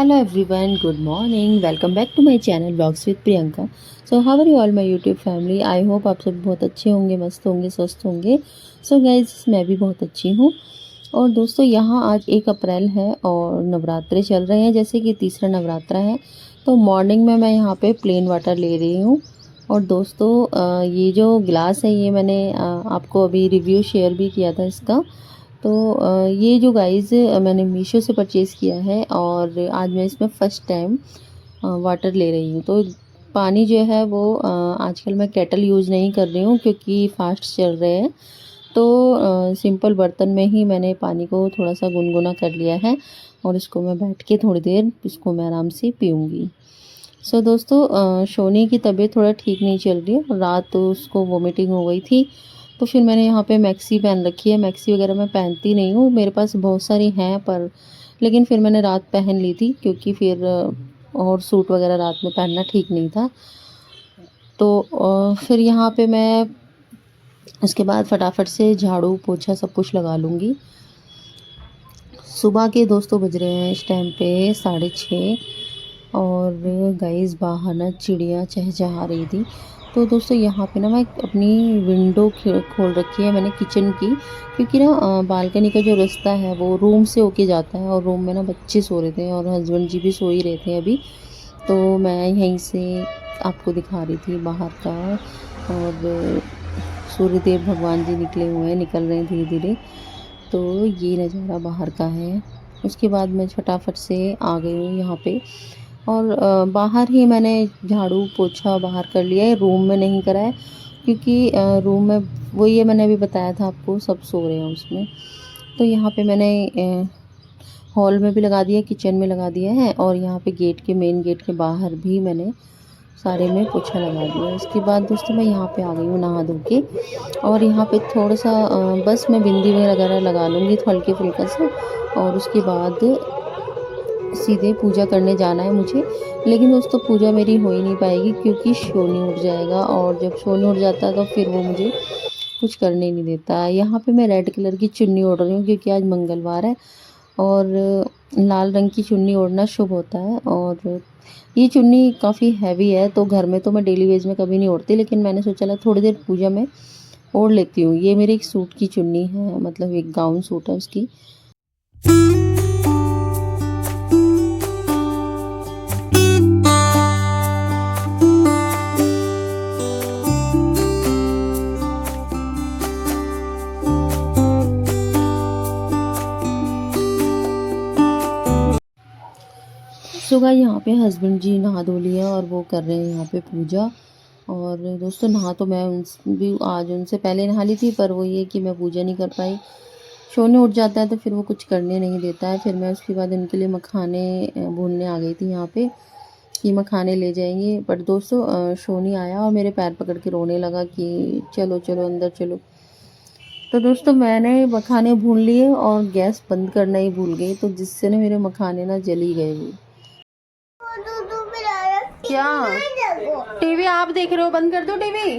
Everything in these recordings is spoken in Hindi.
Hello everyone, good morning. Welcome back to my channel Vlogs with Priyanka. So how are you all my YouTube family? I hope आप सब बहुत अच्छे होंगे, मस्त होंगे, स्वस्थ होंगे. So guys, मैं भी बहुत अच्छी हूँ. और दोस्तों यहाँ आज 1 अप्रैल है और नवरात्रे चल रहे हैं, जैसे कि तीसरा नवरात्रा है. तो मॉर्निंग में मैं यहाँ पे प्लेन वाटर ले रही हूँ. और दोस्तों ये जो गिलास है ये मैंने आपको अभी रिव्यू शेयर भी किया था इसका. तो ये जो गाइस मैंने मीशो से परचेज़ किया है और आज मैं इसमें फ़र्स्ट टाइम वाटर ले रही हूँ. तो पानी जो है वो आजकल मैं केटल यूज़ नहीं कर रही हूँ क्योंकि फास्ट चल रहे हैं. तो सिंपल बर्तन में ही मैंने पानी को थोड़ा सा गुनगुना कर लिया है और इसको मैं बैठ के थोड़ी देर इसको मैं आराम से पीऊँगी. सो दोस्तों शोनी की तबीयत थोड़ा ठीक नहीं चल रही है. रात तो उसको वोमिटिंग हो गई थी. तो फिर मैंने यहाँ पे मैक्सी पहन रखी है. मैक्सी वगैरह मैं पहनती नहीं हूँ, मेरे पास बहुत सारी हैं पर लेकिन फिर मैंने रात पहन ली थी क्योंकि फिर और सूट वगैरह रात में पहनना ठीक नहीं था. तो फिर यहाँ पे मैं उसके बाद फटाफट से झाड़ू पोछा सब कुछ लगा लूँगी. सुबह के दोस्तों बज रहे हैं इस टाइम पे 6:30 और गाइस बाहर ना चिड़िया चहचहा रही थी. तो दोस्तों यहाँ पे ना मैं अपनी विंडो खोल रखी है मैंने किचन की, क्योंकि ना बालकनी का जो रास्ता है वो रूम से होके जाता है और रूम में ना बच्चे सो रहे थे और हस्बैंड जी भी सो ही रहे थे अभी. तो मैं यहीं से आपको दिखा रही थी बाहर का. और सूर्यदेव भगवान जी निकल रहे हैं धीरे धीरे. तो ये नज़ारा बाहर का है. उसके बाद मैं फटाफट से आ गई हूँ यहाँ पे और बाहर ही मैंने झाड़ू पोछा बाहर कर लिया है, रूम में नहीं करा है क्योंकि रूम में वो ये मैंने अभी बताया था आपको सब सो रहे हैं उसमें. तो यहाँ पे मैंने हॉल में भी लगा दिया, किचन में लगा दिया है और यहाँ पे मेन गेट के बाहर भी मैंने सारे में पोछा लगा दिया. उसके बाद दोस्तों मैं यहाँ पे आ गई हूँ नहा धो के और यहाँ पे थोड़ा सा बस मैं बिंदी वगैरह लगा लूँगी हल्के फुल्का से और उसके बाद सीधे पूजा करने जाना है मुझे. लेकिन दोस्तों पूजा मेरी हो ही नहीं पाएगी क्योंकि शोनी उठ जाएगा और जब शोनी उठ जाता है तो फिर वो मुझे कुछ करने नहीं देता. यहाँ पे मैं रेड कलर की चुन्नी ओढ़ रही हूँ क्योंकि आज मंगलवार है और लाल रंग की चुन्नी ओढ़ना शुभ होता है. और ये चुन्नी काफ़ी हैवी है तो घर में तो मैं डेली वेज में कभी नहीं ओढ़ती, लेकिन मैंने सोचा थोड़ी देर पूजा में ओढ़ लेती हूँ. ये मेरे एक सूट की चुन्नी है, मतलब एक गाउन सूट है उसकी. सुबह यहाँ पे हस्बैंड जी नहा धो लिया और वो कर रहे हैं यहाँ पे पूजा. और दोस्तों नहा तो मैं भी आज उनसे पहले नहा ली थी, पर वो ये कि मैं पूजा नहीं कर पाई. शोने उठ जाता है तो फिर वो कुछ करने नहीं देता है. फिर मैं उसके बाद इनके लिए मखाने भूनने आ गई थी यहाँ पे कि मखाने ले जाएंगे. बट दोस्तों शोनी आया और मेरे पैर पकड़ के रोने लगा कि चलो चलो अंदर चलो. तो दोस्तों मैंने मखाने भून लिए और गैस बंद करना ही भूल गई, तो जिससे ना मेरे मखाने ना जल ही गए. वो क्या टीवी आप देख रहे हो? बंद कर दो टीवी,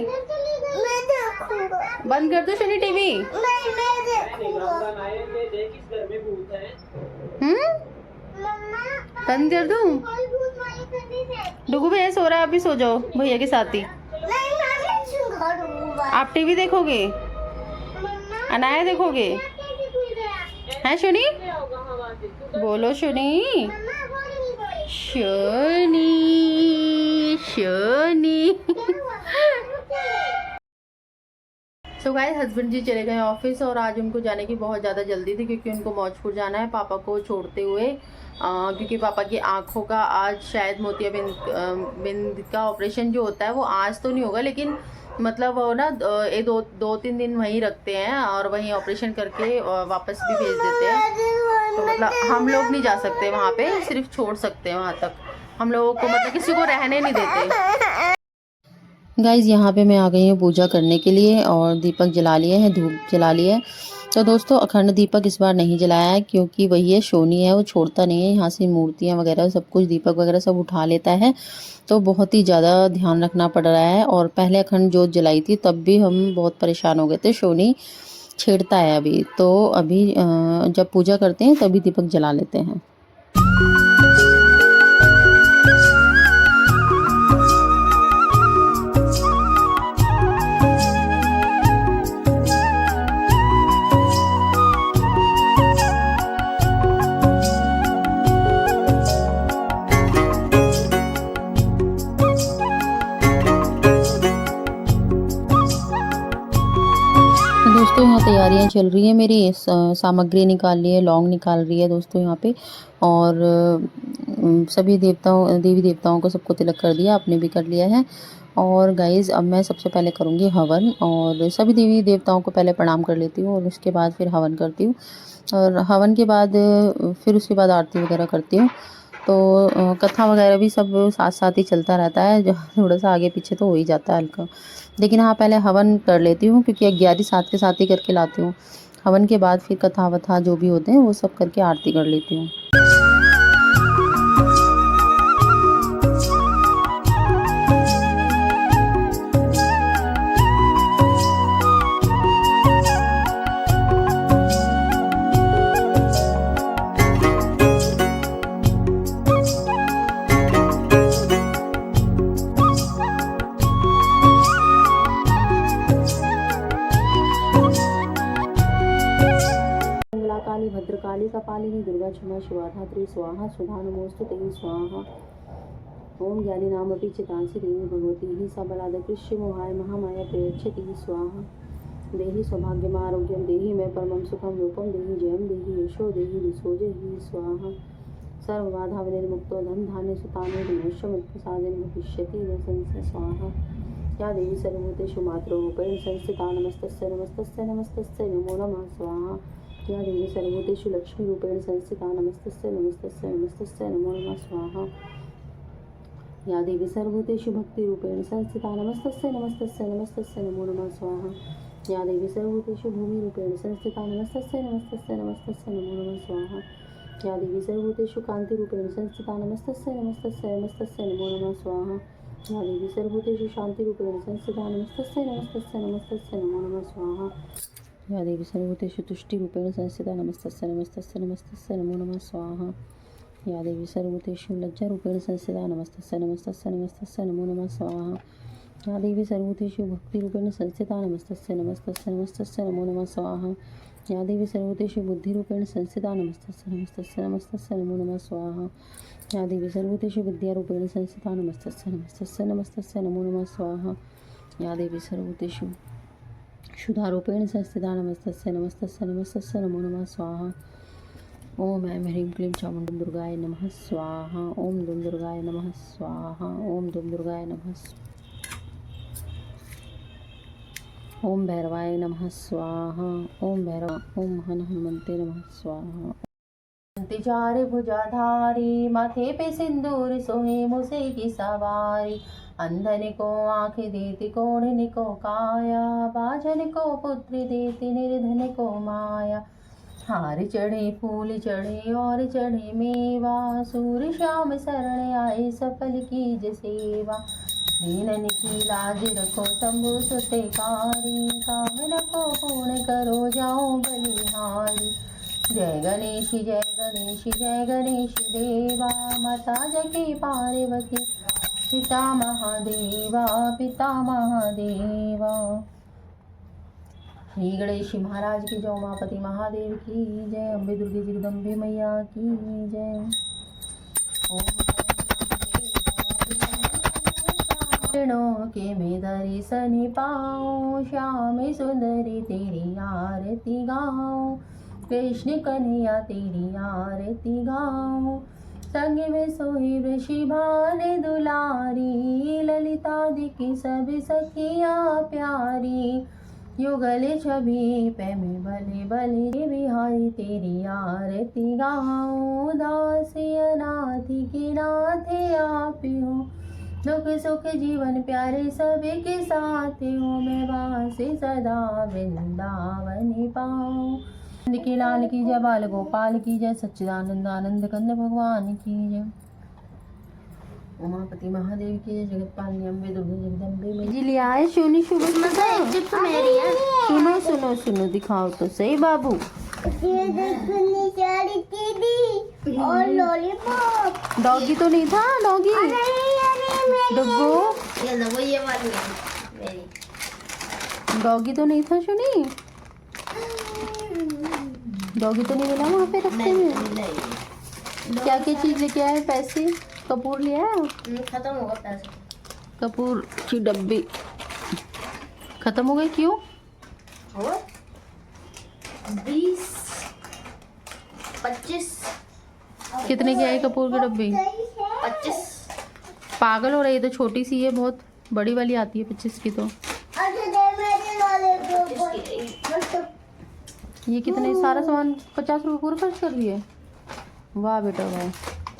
बंद कर दो शनि टीवी. बंद कर दूं? डुगू भैया सो रहा है, अभी सो जाओ भैया के साथ ही. आप टीवी देखोगे? अनाया देखोगे? हैं शनि? बोलो Shani. Shani Shani. So guys husband ji चले गए ऑफिस और आज उनको जाने की बहुत ज़्यादा जल्दी थी क्योंकि उनको मौजपुर जाना है पापा को छोड़ते हुए. क्योंकि पापा की आँखों का आज शायद मोतियाबिंद का ऑपरेशन जो होता है वो आज तो नहीं होगा, लेकिन मतलब वो ना ये 2-3 दिन वहीं रखते हैं और वहीं ऑपरेशन करके वापस भी भेज देते हैं. तो मतलब हम लोग नहीं जा सकते वहाँ पे, सिर्फ छोड़ सकते हैं वहाँ तक. हम लोगों को मतलब किसी को रहने नहीं देते. गाइज़ यहाँ पे मैं आ गई हूँ पूजा करने के लिए और दीपक जला लिए हैं, धूप जला लिए है. तो दोस्तों अखंड दीपक इस बार नहीं जलाया है क्योंकि वही है शोनी है, वो छोड़ता नहीं है. यहाँ से मूर्तियाँ वगैरह सब कुछ दीपक वगैरह सब उठा लेता है, तो बहुत ही ज़्यादा ध्यान रखना पड़ रहा है. और पहले अखंड जोत जलाई थी तब भी हम बहुत परेशान हो गए थे. शोनी छेड़ता है अभी, तो अभी जब पूजा करते हैं तभी दीपक जला लेते हैं. दोस्तों यहाँ तैयारियां चल रही है मेरी, सामग्री निकाल ली है, लौंग निकाल रही है दोस्तों यहाँ पे। और सभी देवी देवताओं को सबको तिलक कर दिया, आपने भी कर लिया है। और गाइज़ अब मैं सबसे पहले करूँगी हवन, और सभी देवी देवताओं को पहले प्रणाम कर लेती हूँ और उसके बाद फिर हवन करती हूँ। और हवन के बाद फिर उसके बाद आरती वगैरह करती हूँ। तो कथा वगैरह भी सब साथ साथ ही चलता रहता है, जो थोड़ा सा आगे पीछे तो हो ही जाता है हल्का। लेकिन हाँ, पहले हवन कर लेती हूँ क्योंकि 11 साथ के साथ ही करके लाती हूँ। हवन के बाद फिर कथा वथा जो भी होते हैं वो सब करके आरती कर लेती हूँ। काली भद्रकाली कपालिनी दुर्गा क्षमा शिवा धात्री स्वाहा सुधा नमोस्तुते स्वाहा। ओम ज्ञानी नामपि चितांसि देवी भगवती ही सबलादकृष्य मोहाय महामाया प्रयच्छति स्वाहा। देहि सौभाग्यम आरोग्यम देहि मे परमं सुखम रूपम देहि जयम देहि यशो देहि दिशो देहि स्वाहा। सर्वबाधा विनिर्मुक्तो धन धान्य सुताने विनश्यमत्प्रसादेन भविष्यति न संशय स्वाहा। या देवी सर्वभूतेषु मातृरूपेण संस्थिता नमस्तस्यै नमस्तस्यै नमस्तस्यै नमो नमः स्वाहा। या देवी सर्वभूतेषु लक्ष्मी रूपेण संस्थिता नमस्तस्यै नमस्तस्यै नमस्तस्यै नमो नमः स्वाहा। या देवी सर्वभूतेषु भक्ति रूपेण संस्थिता नमस्तस्यै नमस्तस्यै नमस्तस्यै नमो नमः स्वाहा। या देवी सर्वभूतेषु भूमि रूपेण संस्थिता नमस्तस्यै नमस्तस्यै नमस्तस्यै नमो नमः स्वाहा। या देवी सर्वभूतेषु कांति रूपेण संस्थिता नमस्तस्यै नमस्तस्यै नमस्तस्यै नमो नमः स्वाहा। या देवी सर्वभूतेषु शांति रूपेण संस्थिता नमस्तस्यै नमस्तस्यै नमस्तस्यै नमो नमः स्वाहा। या देवी सर्वभूतेषु तुष्टि रूपेण संस्थिता नमस्तस्यै नमस्तस्यै नमस्तस्यै नमो नमः स्वाहा। या देवी सर्वभूतेषु लज्जा रूपेण संस्थिता नमस्तस्यै नमस्तस्यै नमस्तस्यै नमो नमः स्वाहा। या देवी सर्वभूतेषु भक्ति रूपेण संस्थिता नमस्तस्यै नमस्तस्यै नमस्तस्यै नमो नमः स्वाहा। या देवी सर्वभूतेषु बुद्धि रूपेण संस्थिता नमस्तस्यै नमस्तस्यै नमस्तस्यै नमो नमः स्वाहा। या देवी सर्वभूतेषु विद्या रूपेण संस्थिता नमस्तस्यै नमस्तस्यै नमस्तस्यै नमो नमः स्वाहा। या देवी सर्वभूतेषु शुद्धारूपेण संस्थिता नमस्तस्यै नमस्तस्यै नमस्तस्यै नमो नमः स्वाहा। ओम ऐं ह्रीं क्लीं चामुण्डं दुर्गाय नमः स्वाहा। ओम दुम दुर्गाय नमः स्वाहा। ओम दुम दुर्गाय नमः ओम भैरवाय नमः स्वाहा। ओम भैरव ओम हनुमन्ते नमः स्वाहा। चार भुजाधारी माथे पे सिंदूर सोहे मुसे की सवारी। अंधन को आँख देती कोढ़न को काया। बाजन को पुत्र देती निर्धन को माया। हार चढ़े फूल चढ़े और चढ़े मेवा। सूर श्याम शरण आए सफल कीज सेवा। दीनन की लाज रखो शंभु सुतेकारी। कामना को पूर्ण करो जाओ बलिहारी। जय गणेश जय गणेश जय गणेश देवा। माता जकी पार्वती पिता महादेवा पिता महादेवा। श्री गणेश महाराज की जय। उमापति महादेव की जय। अम्बे दुर्गे जगदम्बे मैया की जय। ओम के में दर्शन पाओ। श्याम सुंदरी तेरी आरती गाओ। कृष्ण कन्हैया तेरी आरती गाओ। संग में सोही वृषभान दुलारी। ललिता दिखी सब सखियाँ प्यारी। युगल छवि पे में भले भले बिहारी तेरी आरती गाओ। दास अनाथ के नाथ आप हो। दुख सुख जीवन प्यारे सभी के साथ हो। मैं वास सदा वृंदावन पाऊँ। की लाल की जय। बाल गोपाल की जय। सच्चिदानंद आनंद कंद भगवान की जय। उमापति महादेव की जय। जगतपालिनी अम्बे दुर्गे जगदम्बे में जी लिया है। सुनी सुनो सुनो सुनो सुनो दिखाओ तो सही बाबू। और लॉलीपॉप। डॉगी तो नहीं था। डॉगी डब्बू ये वाली है मेरी। डॉगी तो नहीं था। सुनी डॉगी तो नहीं मिला वहाँ पे रस्ते में। क्या क्या चीज लेके आए। पैसे कपूर लिया। खत्म होगा पैसे। कपूर की डब्बी खत्म हो गई। क्यों 20, 25, कितने की आई कपूर की डब्बी? 25। पागल हो रही है, तो छोटी सी है, बहुत बड़ी वाली आती है 25 की। तो ये कितने, सारा सामान 50 रुपये पूरा खर्च कर लिए। वाह बेटा वाह।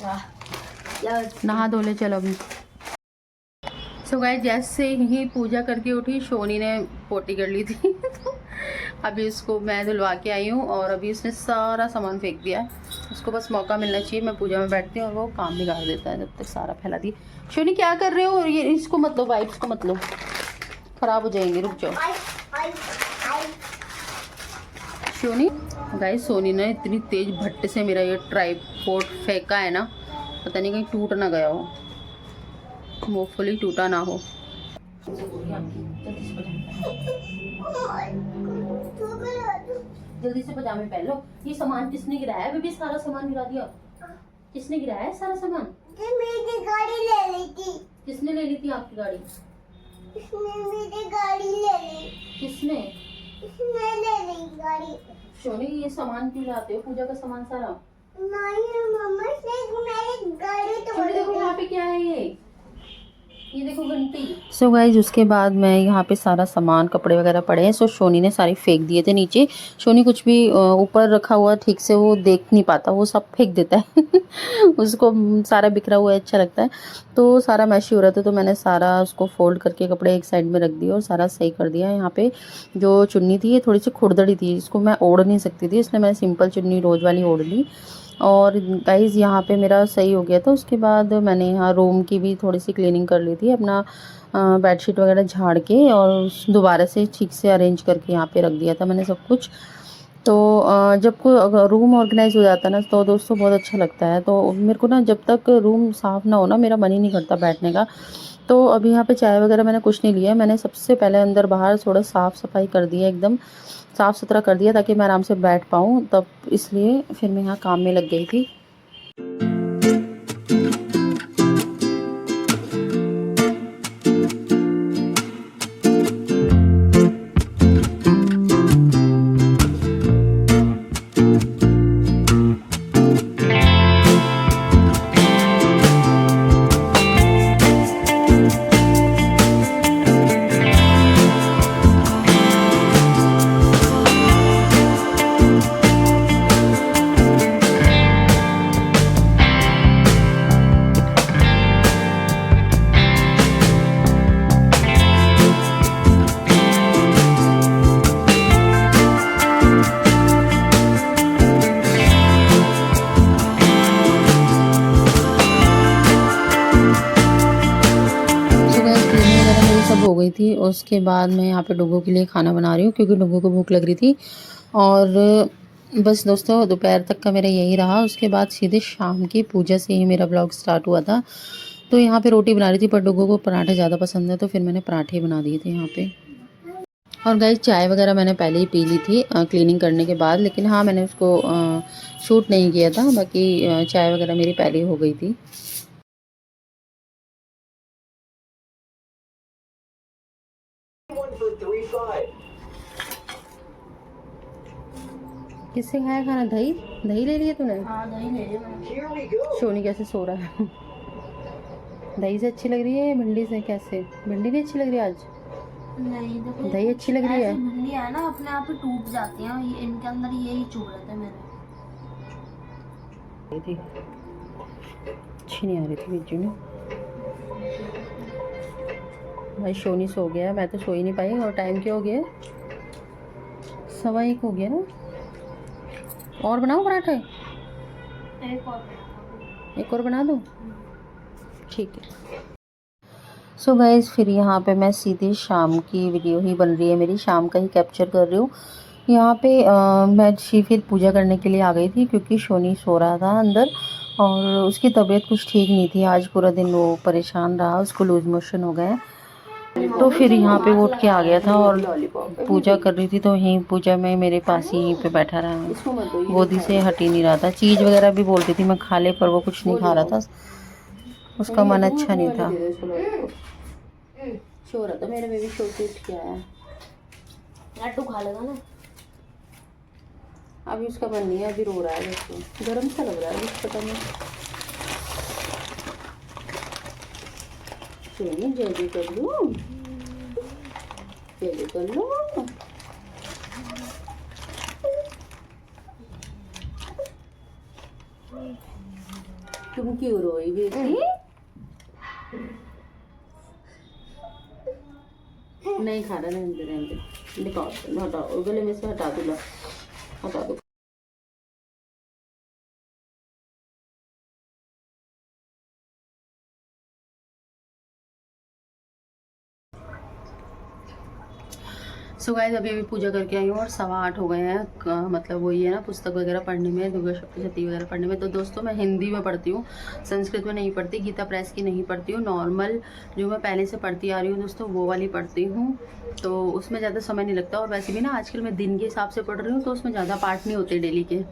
वाह यार, नहा धो ले चलो अभी। सो गाइस, जैसे ही पूजा करके उठी शोनी ने पोटी कर ली थी तो अभी उसको मैं धुलवा के आई हूँ और अभी उसने सारा सामान फेंक दिया है। उसको बस मौका मिलना चाहिए, मैं पूजा में बैठती हूँ और वो काम बिगाड़ देता है, जब तक सारा फैला दिए। शोनी क्या कर रहे हो? ये इसको मत लो, वाइप्स को मत लो, खराब हो जाएंगे, रुक जाओ। शोनी गाइस, सोनी ने इतनी तेज भट्टे से मेरा ये ट्राइपॉड फेंका है ना, पता नहीं कहीं टूट ना गया हो, होपफुली टूटा ना हो। जल्दी से पजामे पहन लो। ये सामान किसने गिराया है? बेबी सारा सामान गिरा दिया। किसने गिराया है सारा सामान? मेरी गाड़ी ले ली थी। किसने ले ली थी आपकी गाड़ी? मेरी गाड़ी ले ली। किसने? मैं ले ली गाड़ी। शोनी, ये सामान क्यों लाते हो? पूजा का सामान सारा। नहीं मम्मा, से मेरी गाड़ी तोड़ दी। देखो यहाँ पे क्या है, ये देखो घंटी। सो गाइज, उसके बाद मैं यहाँ पे सारा सामान, कपड़े वगैरह पड़े हैं, सो शोनी ने सारे फेंक दिए थे नीचे। शोनी कुछ भी ऊपर रखा हुआ ठीक से वो देख नहीं पाता, वो सब फेंक देता है उसको सारा बिखरा हुआ अच्छा लगता है। तो सारा मैशी हो रहा था, तो मैंने सारा उसको फोल्ड करके कपड़े एक साइड में रख दिए और सारा सही कर दिया। यहाँ पे जो चुन्नी थी ये थोड़ी सी खुरदड़ी थी, इसको मैं ओढ़ नहीं सकती थी, इसलिए मैंने सिंपल चुन्नी रोज वाली ओढ़ ली। और गाइज़ यहाँ पे मेरा सही हो गया था। उसके बाद मैंने यहाँ रूम की भी थोड़ी सी क्लीनिंग कर ली थी, अपना बेडशीट वगैरह झाड़ के और दोबारा से ठीक से अरेंज करके यहाँ पे रख दिया था मैंने सब कुछ। तो जब को रूम ऑर्गेनाइज हो जाता है ना, तो दोस्तों बहुत अच्छा लगता है। तो मेरे को ना, जब तक रूम साफ़ ना हो ना, मेरा मन ही नहीं करता बैठने का। तो अभी यहाँ पे चाय वगैरह मैंने कुछ नहीं लिया, मैंने सबसे पहले अंदर बाहर थोड़ा साफ़ सफाई कर दिया, एकदम साफ़ सुथरा कर दिया ताकि मैं आराम से बैठ पाऊँ, तब इसलिए फिर मैं यहाँ काम में लग गई थी। सब हो गई थी। उसके बाद मैं यहाँ पे डुग्गू के लिए खाना बना रही हूँ, क्योंकि डुग्गू को भूख लग रही थी। और बस दोस्तों, दोपहर तक का मेरा यही रहा। उसके बाद सीधे शाम की पूजा से ही मेरा ब्लॉग स्टार्ट हुआ था। तो यहाँ पे रोटी बना रही थी, पर डुग्गू को पराठे ज़्यादा पसंद है, तो फिर मैंने पराठे बना दिए थे यहाँ पे। और गाइस, चाय वगैरह मैंने पहले ही पी ली थी क्लीनिंग करने के बाद, लेकिन हाँ मैंने उसको शूट नहीं किया था, बाकी चाय वगैरह मेरी पहले ही हो गई थी। किससे खाया खाना? दही दही ले लिया तूने? हाँ, दही ले लिया मैंने। शोनी कैसे सो रहा है दही से अच्छी लग रही है भिंडी से? कैसे, भिंडी नहीं अच्छी लग रही आज? नहीं, देखो दही अच्छी लग रही है। भिंडी है ना, अपने आप ही टूट जाती है, इनके अंदर यही चुभ रहे थे मेरे। अच्छी नहीं आ रही थी बीजू ने। भाई शोनी सो गया, मैं तो सो ही नहीं पाई। और टाइम क्या हो गया? 1:15 हो गया ना। और बनाओ पराठे? एक और बना दो, ठीक है। सो गाइस, फिर यहाँ पे मैं सीधे शाम की वीडियो ही बन रही है मेरी, शाम का ही कैप्चर कर रही हूँ। यहाँ पे मैं फिर पूजा करने के लिए आ गई थी, क्योंकि शोनी सो रहा था अंदर और उसकी तबीयत कुछ ठीक नहीं थी। आज पूरा दिन वो परेशान रहा, उसको लूज मोशन हो गए। तो फिर यहाँ पे वो उठ के आ गया था और पूजा कर रही थी, तो यहीं पूजा में मेरे पास ही यहीं पे बैठा रहा, गोदी से हट ही नहीं रहा था। चीज़ वगैरह भी बोलती थी मैं खा ले, पर वो कुछ नहीं खा रहा था, उसका मन अच्छा नहीं था। सो रहा था मेरे बेबी, सो के उठ के आया। लड्डू खा लेगा ना। अभी उसका मन नहीं है, अभी रो रहा है उसको, गर्म सा लग रहा है कुछ, पता नहीं। चलिए जल्दी कर लो, जल्दी कर लो। तुम क्यों रोई बेटी? नहीं खा रहा, रहने दे, रहने दे, निकाल, हटाओ गले में से, हटा दो, हटा दो। सो गाइस अभी पूजा करके आई हूँ और 8:15 हो गए हैं। मतलब वही है ना, पुस्तक वगैरह पढ़ने में, दुर्गा सप्तशती वगैरह पढ़ने में। तो दोस्तों मैं हिंदी में पढ़ती हूँ, संस्कृत में नहीं पढ़ती, गीता प्रेस की नहीं पढ़ती हूँ, नॉर्मल जो मैं पहले से पढ़ती आ रही हूँ दोस्तों वो वाली पढ़ती हूँ। तो उसमें ज़्यादा समय नहीं लगता, और वैसे भी ना आजकल मैं दिन के हिसाब से पढ़ रही हूँ, तो उसमें ज़्यादा पाठ नहीं होते डेली के।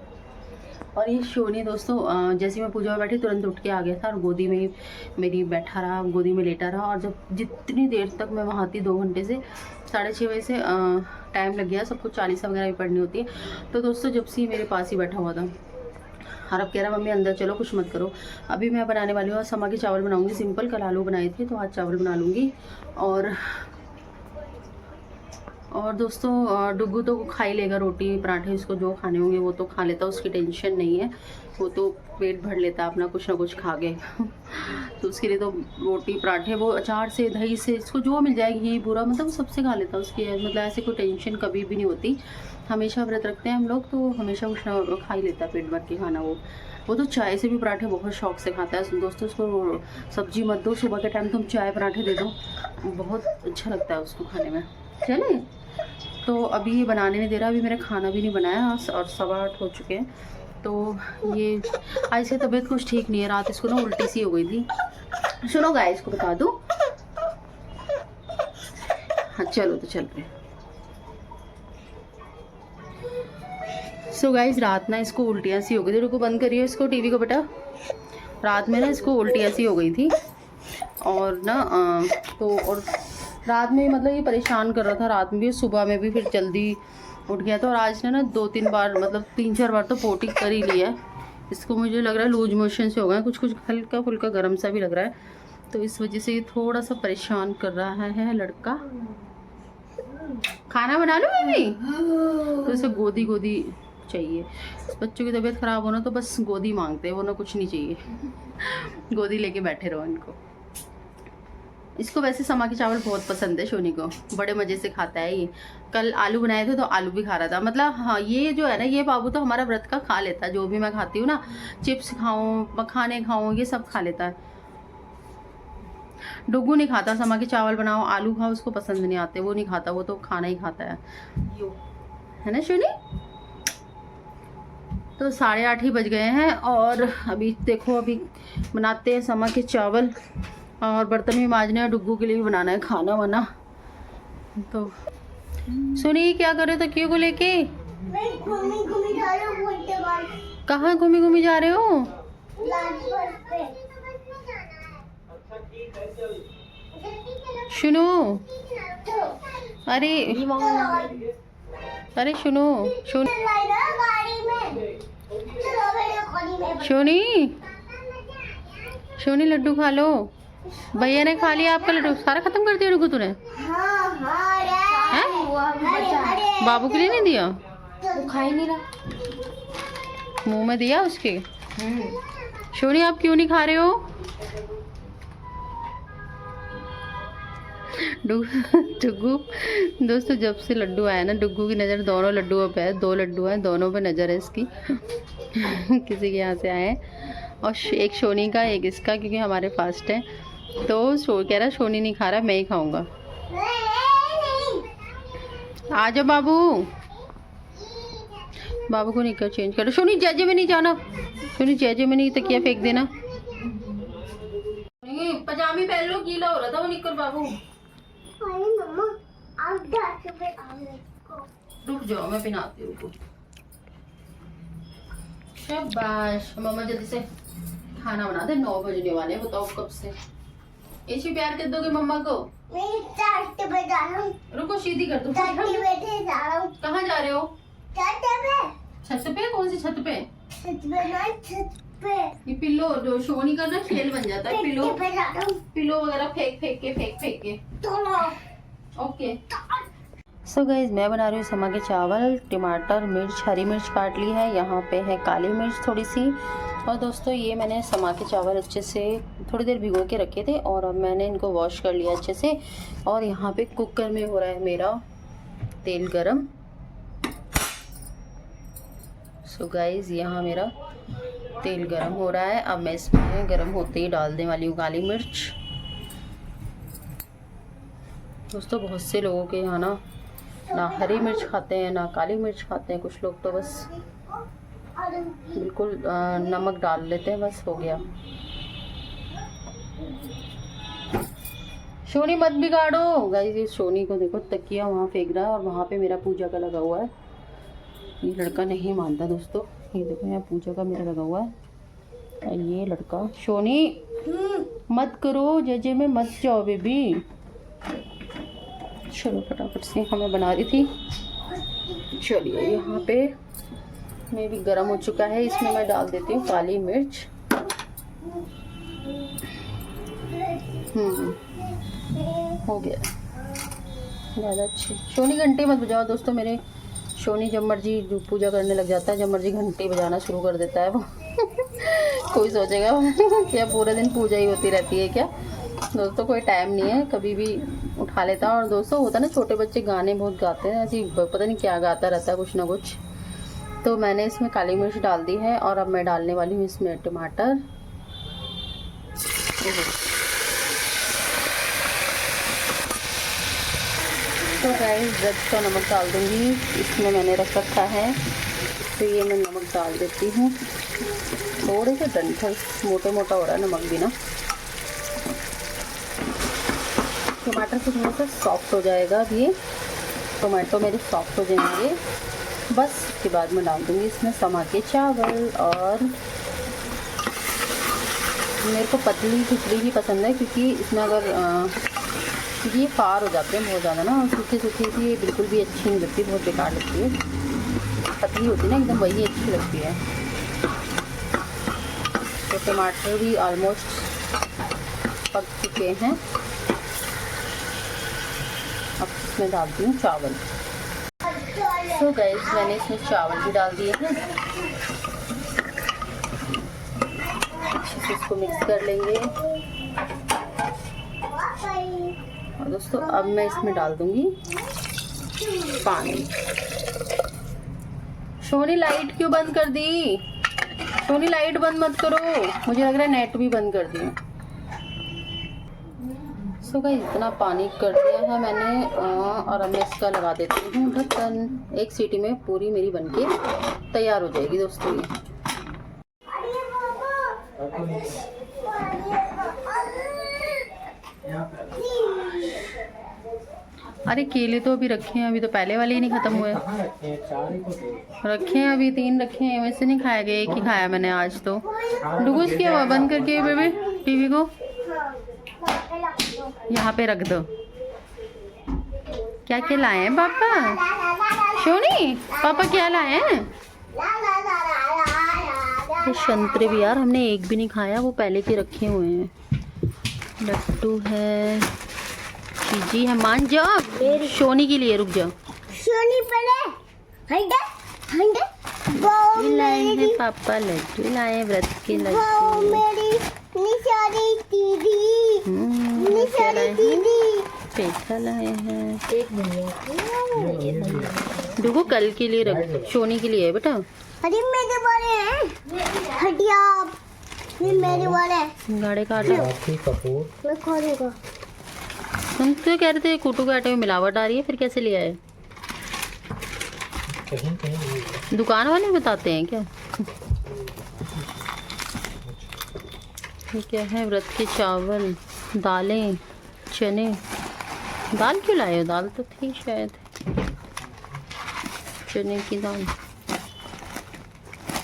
और ये शोनी दोस्तों जैसे मैं पूजा में बैठी तुरंत उठ के आ गया था, और गोदी में मेरी बैठा रहा, गोदी में लेटा रहा। और जब जितनी देर तक मैं वहाँ थी, 2 घंटे से 6:30 बजे से टाइम लग गया, सबको 40 वगैरह भी पढ़नी होती है। तो दोस्तों जब से मेरे पास ही बैठा हुआ था, और अब कह रहा मम्मी अंदर चलो, कुछ मत करो। अभी मैं बनाने वाली हूँ समा के चावल बनाऊँगी सिंपल, कल आलू बनाए थे तो आज चावल बना लूँगी। और दोस्तों डुग्गू तो खा ही लेगा रोटी पराठे, इसको जो खाने होंगे वो तो खा लेता, उसकी टेंशन नहीं है, वो तो पेट भर लेता अपना कुछ ना कुछ खा के। तो उसके लिए तो रोटी पराठे, वो अचार से दही से इसको जो मिल जाएगी, ये बुरा मतलब सबसे खा लेता, उसकी मतलब ऐसे कोई टेंशन कभी भी नहीं होती। हमेशा व्रत रखते हैं हम लोग, तो हमेशा कुछ ना खा ही लेता पेट भर के खाना। वो तो चाय से भी पराठे बहुत शौक से खाता है दोस्तों। उसको सब्जी मत दो, सुबह के टाइम तुम चाय पराठे दे दो, बहुत अच्छा लगता है उसको खाने में। चले तो अभी ये बनाने नहीं दे रहा, अभी मेरा खाना भी नहीं बनाया, और 8:15 हो चुके हैं। तो ये आज से तबीयत कुछ ठीक नहीं है, रात इसको ना उल्टी सी हो गई थी। सुनो गाइस, इसको बता दूं। हाँ चलो तो चल रहे। सो गाइस रात ना इसको उल्टियाँ सी हो गई थी, रुको बंद करिए इसको, टीवी को बेटा। रात में ना इसको उल्टियाँ सी हो गई थी, और ना तो और रात में मतलब ये परेशान कर रहा था, रात में भी सुबह में भी, फिर जल्दी उठ गया था। और आज ने ना 2-3 बार मतलब 3-4 बार तो पोटी कर ही लिया है। इसको मुझे लग रहा है लूज मोशन से हो गए, कुछ हल्का फुल्का गर्म सा भी लग रहा है, तो इस वजह से ये थोड़ा सा परेशान कर रहा है लड़का। खाना बना लो मम्मी, तो इसे गोदी गोदी चाहिए। बच्चों की तबीयत ख़राब होना तो बस गोदी मांगते हैं, वो ना कुछ नहीं चाहिए, गोदी लेके बैठे रहो इनको। इसको वैसे समा के चावल बहुत पसंद है, शोनी को बड़े मज़े से खाता है ये। कल आलू बनाए थे तो आलू भी खा रहा था, मतलब हाँ ये जो है ना, ये बाबू तो हमारा व्रत का खा लेता है, जो भी मैं खाती हूँ ना, चिप्स खाऊँ मखाने खाऊँ ये सब खा लेता है। डुग्गू नहीं खाता, समा के चावल बनाओ आलू खाओ उसको पसंद नहीं आते, वो नहीं खाता, वो तो खाना ही खाता है ना शोनी। तो 8:30 ही बज गए हैं, और अभी देखो अभी बनाते हैं समा के चावल, और बर्तन भी मांजने हैं, डुग्गू के लिए भी बनाना है खाना वाना। तो सुनिए क्या करे तो क्यों को लेके कहाँ घूमी घूमी जा रहे हो? सुनो, अरे अरे सुनो शोनी लड्डू खा लो। भैया ने खा लिया आपका लड्डू, सारा खत्म कर दिया डुग्गू तूने? बाबू के लिए नहीं दिया? वो खा ही नहीं रहा, मुंह में दिया उसके। शोनी आप क्यों नहीं खा रहे हो? डुग्गू दोस्तों जब से लड्डू आया ना, डुग्गू की नज़र दोनों लड्डुओं पे है, 2 लड्डू हैं, दोनों पे नज़र है इसकी। किसी के यहाँ से आए हैं, और एक शोनी का एक इसका, क्योंकि हमारे फास्ट है। तो कह रहा शोनी नहीं खा रहा, मैं ही खाऊंगा। आ जाओ बाबू, बाबू को निकर चेंज करो। शोनी जैजे में नहीं जाना, शोनी जैजे में नहीं, तकिया फेंक देना। पजामी पहन लो, गीला हो रहा था वो निकर बाबू। रुक जाओ मैं पहनाती हूँ। शाबाश, मम्मा जल्दी से खाना बना दे, 9 बजने वाले हैं, बताओ कब से। ऐसी प्यार कर दोगे मम्मा को? रुको सीधी कर दो। कहाँ जा रहे हो? छत पे? कौन सी छत पे? छत पे ना, छत पे। ये पिल्लो जो शोनी का ना खेल बन जाता है, पिल्लो पिल्लो वगैरह फेंक के। ओके। सो गाइज मैं बना रही हूँ समा के चावल। टमाटर, मिर्च, हरी मिर्च काट ली है, यहाँ पे है काली मिर्च थोड़ी सी। और दोस्तों ये मैंने समा के चावल अच्छे से थोड़ी देर भिगो के रखे थे और अब मैंने इनको वॉश कर लिया अच्छे से। और यहाँ पे कुकर में हो रहा है मेरा तेल गरम। सो गाइज यहाँ मेरा तेल गरम हो रहा है। अब मैं इसमें गरम होते ही डालने वाली हूँ काली मिर्च। दोस्तों बहुत से लोगों के यहाँ ना हरी मिर्च खाते हैं ना काली मिर्च खाते हैं। कुछ लोग तो बस बिल्कुल नमक डाल लेते हैं, बस हो गया। शोनी मत बिगाड़ो। गाइस ये शोनी को देखो, तकिया वहाँ फेंक रहा है और वहाँ पे मेरा पूजा का लगा हुआ है। ये लड़का नहीं मानता दोस्तों, ये देखो यहाँ पूजा का मेरा लगा हुआ है। ये लड़का, शोनी मत करो, जजे में मत जाओ बेबी। चलो फटाफट से हमें बना रही थी। चलिए यहाँ पे में भी गर्म हो चुका है, इसमें मैं डाल देती हूँ काली मिर्च। हो गया ज़्यादा अच्छी। शोनी घंटे मत बजाओ दोस्तों मेरे। शोनी जब मर्जी पूजा करने लग जाता है, जब मर्जी घंटे बजाना शुरू कर देता है वो। कोई सोचेगा क्या पूरे दिन पूजा ही होती रहती है क्या? दोस्तों कोई टाइम नहीं है, कभी भी उठा लेता है। और दोस्तों होता है ना, छोटे बच्चे गाने बहुत गाते हैं, ऐसी पता नहीं क्या गाता रहता है, कुछ ना कुछ। तो मैंने इसमें काली मिर्च डाल दी है और अब मैं डालने वाली हूँ इसमें टमाटर। तो गाइस जब तो नमक डाल दूँगी, इसमें मैंने रख रखा है, तो ये मैं नमक डाल देती हूँ। थोड़े से डंठल मोटा मोटा हो रहा है नमक भी ना। टमाटर से थोड़ा सा सॉफ्ट हो जाएगा। अब ये टमाटो मेरे सॉफ्ट हो जाएंगे, बस उसके बाद मैं डाल दूँगी इसमें समा के चावल। और मेरे को पतली खिचड़ी भी पसंद है, क्योंकि इसमें अगर क्योंकि ये फार हो जाते हैं बहुत ज़्यादा ना, और सूखी सी ये बिल्कुल भी अच्छी नहीं लगती, बहुत बेकार लगती है। पतली होती है ना एकदम, वही अच्छी लगती है। तो टमाटर भी ऑलमोस्ट पक चुके हैं। अब इसमें डालती हूँ चावल। तो गाइस मैंने इसमें चावल भी डाल दिए हैं, अच्छे से इसको मिक्स कर लेंगे। और दोस्तों अब मैं इसमें डाल दूंगी पानी। शोनी लाइट क्यों बंद कर दी? शोनी लाइट बंद मत करो, मुझे लग रहा है नेट भी बंद कर दी। सो गाइस इतना पानी कर दिया है मैंने, और अब मैं इसका लगा देती हूँ ढक्कन। एक सीटी में पूरी मेरी बनके तैयार हो जाएगी दोस्तों ये। अरे केले तो अभी रखे हैं, अभी तो पहले वाले ही नहीं खत्म हुए। रखे हैं अभी 3 रखे हैं, वैसे नहीं खाया गया, एक ही खाया मैंने आज तो। डुगुस किया हुआ बंद करके बेबी टीवी को, यहाँ पे रख दो। क्या क्या लाए हैं पापा? शोनी पापा क्या लाए हैं? ये संतरे भी यार हमने एक भी नहीं खाया, वो पहले के रखे हुए हैं। लड्डू है, चीजी है, मान जाओ। शोनी के लिए रुक जाओ। शोनी पहले लड्डू लाए हैं पापा, लड्डू लाए हैं, व्रत के लड्डू। मेरी निशानी दीदी, निशानी दीदी पेठा लाए हैं। एक डुगू कल के लिए रख, शोनी के लिए है बेटा। अरे मेरे वाले हैं, हटिया ये मेरे वाले गाड़े का आटा मैं खोलेगा। तुम तो कह रहे थे कूटू के आटे में मिलावट आ रही है, फिर कैसे ले आए? दुकान वाले बताते हैं क्या? ये क्या है? व्रत के चावल, दालें, चने। दाल क्यों लाए हो? दाल तो थी शायद, चने की दाल।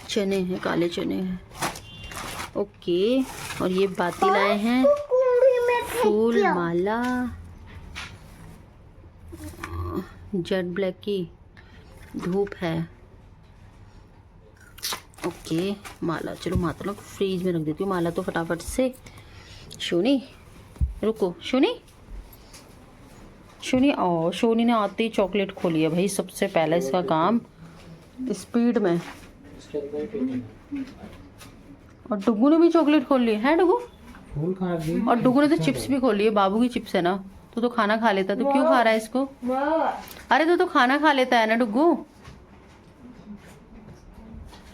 चने हैं, काले चने हैं। ओके। और ये बाती लाए हैं, फूल माला, जेट ब्लैक की धूप है, ओके माला, चलो माता लोग फ्रीज में रख देती हूँ माला तो फटाफट से। शोनी रुको, शोनी शोनी ओ शोनी ने आते ही चॉकलेट खोली है भाई, सबसे पहला इसका काम स्पीड में। और डुगू ने भी चॉकलेट खोल ली है, डुगू फूल खा ली। और डुगू ने तो चिप्स भी खोल ली है, बाबू की चिप्स है ना, तो खाना खा लेता, तो क्यों खा रहा है इसको? अरे तो खाना खा लेता है ना डुगू।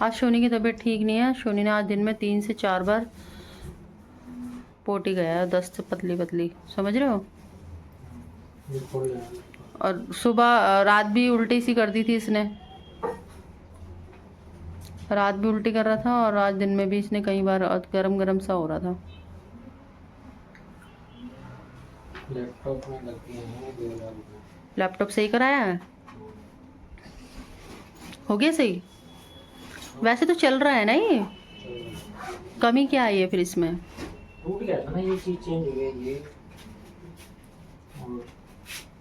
आज शोनी की तबीयत ठीक नहीं है, शोनी ने आज दिन में 3 से 4 बार पोटी गया है, दस्त पतली पतली, समझ रहे हो। और सुबह रात भी उल्टी सी कर दी थी इसने, रात भी उल्टी कर रहा था और आज दिन में भी इसने कई बार गरम गरम सा हो रहा था। लैपटॉप में लगी है 2 लाख रुपए। लैपटॉप सही कराया है, हो गया सही? वैसे तो चल रहा है ना ये, कमी क्या आई है फिर इसमें? टूट गया था ना, ये चीज चेंज हो गई, ये और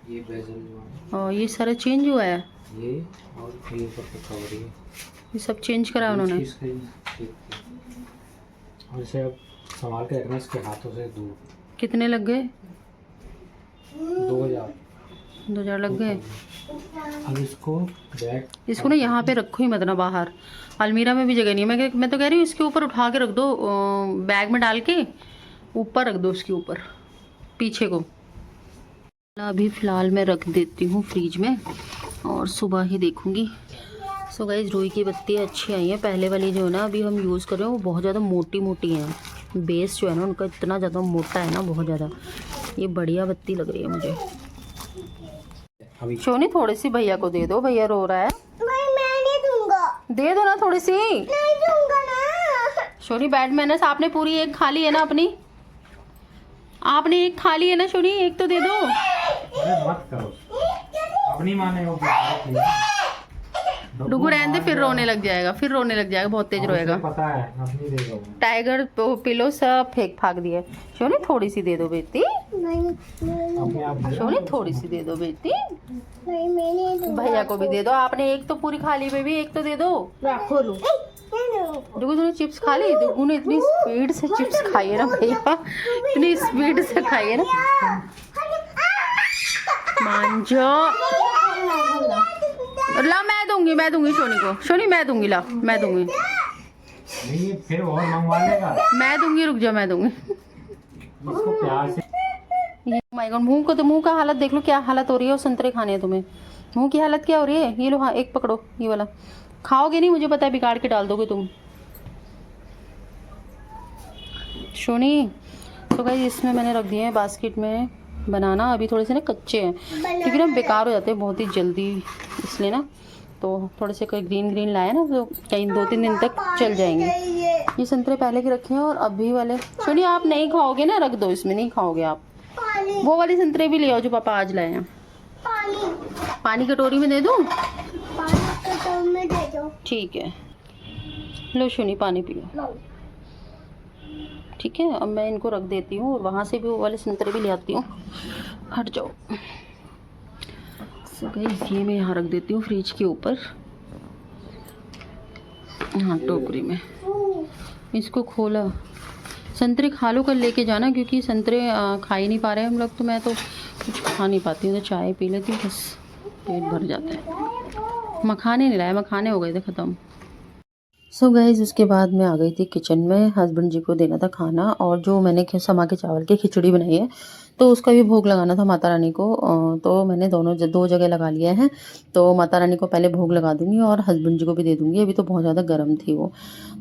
ये बेजल जो है और ये सारा चेंज हुआ है, ये और ये ऊपर का कवर ये सब चेंज करा उन्होंने। चीज का ठीक है। और इसे अब संभाल के रखना इसके हाथों से दूर। कितने लग गए? 2000 लग गए। अब इसको बैग, इसको ना यहाँ पे रखो ही मत ना बाहर, अलमीरा में भी जगह नहीं है। मैं तो कह रही हूँ इसके ऊपर उठा के रख दो, बैग में डाल के ऊपर रख दो, उसके ऊपर पीछे को। अभी फ़िलहाल मैं रख देती हूँ फ्रिज में और सुबह ही देखूँगी। सो गाइस रुई की बत्ती अच्छी आई है, पहले वाली जो है ना अभी हम यूज़ कर रहे हैं वो बहुत ज़्यादा मोटी मोटी हैं, बेस जो है ना उनका इतना ज़्यादा मोटा है ना, बहुत ज़्यादा। ये बढ़िया बत्ती लग रही है मुझे। शोनी थोड़ी सी भैया को दे दो, भैया रो रहा है। मैं नहीं दूंगा। दे दो ना थोड़ी सी। नहीं दूंगा ना। शोनी बैड मैनर्स, आपने पूरी एक खा ली है ना अपनी, आपने एक खा ली है ना शोनी, एक तो दे दो। अरे मत करो, अपनी माने हो। डुगू रहने दे, फिर रोने लग जाएगा, फिर रोने लग जाएगा, बहुत तेज रोएगा। पता है अपनी दे दो। टाइगर पिलो सब फेंक फाक दिया। शोनी थोड़ी सी दे दो बेटी, अपने आप दे दो। शोनी थोड़ी सी दे दो बेटी, नहीं मैं नहीं दूंगा। भैया को भी दे दो। आपने एक तो पूरी खा ली बेबी, एक तो दे दो। रखो लो। डुगू तूने चिप्स खा ली? डुगू ने इतनी स्पीड से चिप्स खाई है ना भैया, इतनी स्पीड से खाई है ना। मान जाओ, ला मैं दूंगी शोनी को, शोनी मैं दूंगी, ला मैं दूंगी, नहीं फिर और मंगवा लेगा। मैं दूंगी, रुक जा मैं दूंगी। इसको प्यार से। माय गॉड, मुंह को तो, मुंह का हालत देख लो क्या हालत हो रही है। और संतरे खाने हैं तुम्हें, मुंह की हालत क्या हो रही है। ये लो, हाँ एक पकड़ो, ये वाला खाओगे नहीं, मुझे पता है बिगाड़ के डाल दोगे तुम। शोनी तो गाइस इसमें मैंने रख दिए हैं बास्केट में बनाना, अभी थोड़े से ना कच्चे हैं क्योंकि ना बेकार हो जाते हैं बहुत ही जल्दी, इसलिए ना तो थोड़े से कोई ग्रीन ग्रीन लाए ना तो कहीं 2-3 दिन तक चल जाएंगे। ये संतरे पहले के रखे हैं और अभी वाले। सुनिए आप नहीं खाओगे ना, रख दो, इसमें नहीं खाओगे आप। वो वाले संतरे भी ले आओ जो पापा आज लाए हैं। पानी कटोरी में दे दूँ? ठीक है, लो शोनी पानी पियो। ठीक है, अब मैं इनको रख देती हूँ और वहाँ से भी वो वाले संतरे भी ले आती हूँ। हट जाओ। सो गाइस ये मैं यहाँ रख देती हूँ फ्रिज के ऊपर, हाँ टोकरी में। इसको खोला, संतरे खा लो, कल लेके जाना क्योंकि संतरे खा ही नहीं पा रहे हम लोग, तो मैं तो कुछ खा नहीं पाती हूँ, तो चाय पी लेती हूँ, बस पेट भर जाता है। मखाने नहीं लाए, मखाने हो गए थे ख़त्म। सो गाइस उसके बाद मैं आ गई थी किचन में, हस्बैंड जी को देना था खाना, और जो मैंने समा के चावल की खिचड़ी बनाई है तो उसका भी भोग लगाना था माता रानी को, तो मैंने दो जगह लगा लिया है। तो माता रानी को पहले भोग लगा दूंगी और हस्बैंड जी को भी दे दूंगी, अभी तो बहुत ज़्यादा गर्म थी वो।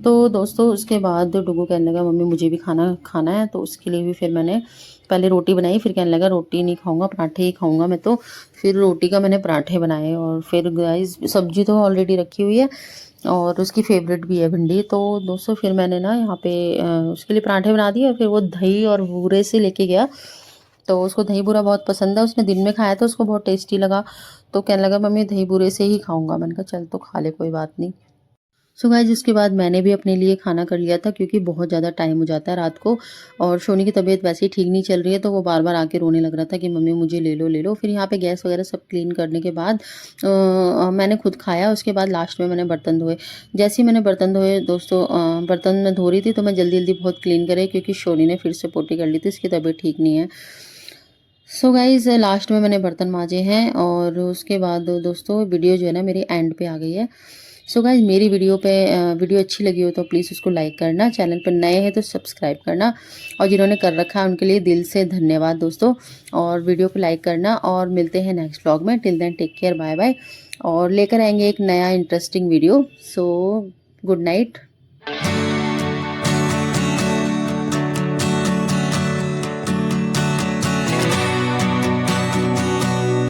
तो दोस्तों उसके बाद डुगू कहने लगा मम्मी मुझे भी खाना है, तो उसके लिए भी फिर मैंने पहले रोटी बनाई, फिर कहने लगा रोटी नहीं खाऊंगा, पराठे ही खाऊंगा मैं, तो फिर रोटी का मैंने पराठे बनाए। और फिर गाइस सब्जी तो ऑलरेडी रखी हुई है और उसकी फेवरेट भी है भिंडी। तो दोस्तों फिर मैंने ना यहाँ पे उसके लिए पराठे बना दिए, फिर वो दही और बूरे से लेके गया, तो उसको दही बूरा बहुत पसंद है, उसने दिन में खाया था, उसको बहुत टेस्टी लगा, तो कहने लगा मम्मी दही बूरे से ही खाऊंगा। मैंने कहा चल तो खा ले, कोई बात नहीं। सो गाइस इसके बाद मैंने भी अपने लिए खाना कर लिया था क्योंकि बहुत ज़्यादा टाइम हो जाता है रात को और सोनी की तबीयत वैसे ही ठीक नहीं चल रही है, तो वो बार-बार आके रोने लग रहा था कि मम्मी मुझे ले लो, ले लो। फिर यहाँ पे गैस वगैरह सब क्लीन करने के बाद मैंने खुद खाया, उसके बाद लास्ट में मैंने बर्तन धोए। जैसे ही मैंने बर्तन धोए दोस्तों, बर्तन मैं धो रही थी तो मैं जल्दी-जल्दी बहुत क्लीन करे क्योंकि सोनी ने फिर से पोटी कर ली थी, इसकी तबीयत ठीक नहीं है। सो गाइज़ लास्ट में मैंने बर्तन मांजे हैं और उसके बाद दोस्तों वीडियो जो है ना मेरी एंड पे आ गई है। सो गाइज़ मेरी वीडियो अच्छी लगी हो तो प्लीज़ उसको लाइक करना, चैनल पर नए हैं तो सब्सक्राइब करना और जिन्होंने कर रखा है उनके लिए दिल से धन्यवाद दोस्तों। और वीडियो को लाइक करना और मिलते हैं नेक्स्ट व्लॉग में। Till then take care, bye bye. और लेकर आएंगे एक नया interesting video. So good night.